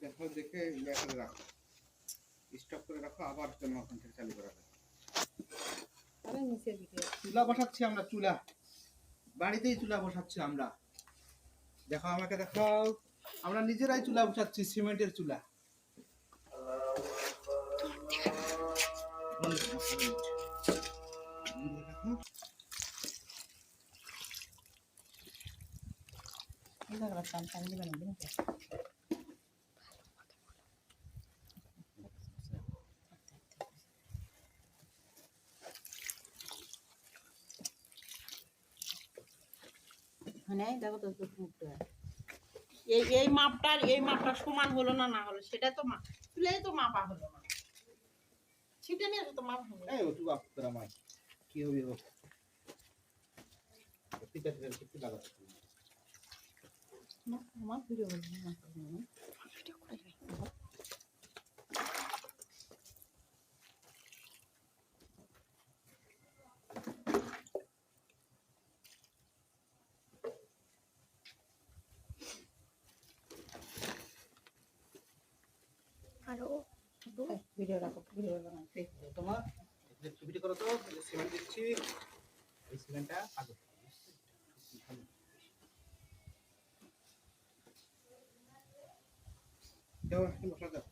দেখো, দেখে ইয়ে করে রাখো, স্টপ করে রাখো, আবার জন্য ওখান থেকে চালু করা হবে। চুলা বসাচ্ছি আমরা, চুলা বাড়িতেই চুলা বসাচ্ছি আমরা। দেখো আমাকে দেখাও, আমরা নিজেরাই চুলা বসাচ্ছি, সিমেন্টের চুলা। দেখো তো এই মাপটা সমান হলো না, না হলো সেটা তো মাপ তুলেই তো মাপা হলো না, ছিটে নিয়ে তো মাপ হলো। এই ওটু বাপ তোরা মাই কি হবে হোক, ঠিক আছে কিছু লাগাতে না আমার ভিডিও হলো না, ভিডিও করে আরো ভিডিও রাখো, ভিডিও বানাও। তোমার ছবিটি করো তো, সিমেন্ট দিচ্ছি, এই সিমেন্টটা আগে দাও, বসা দাও।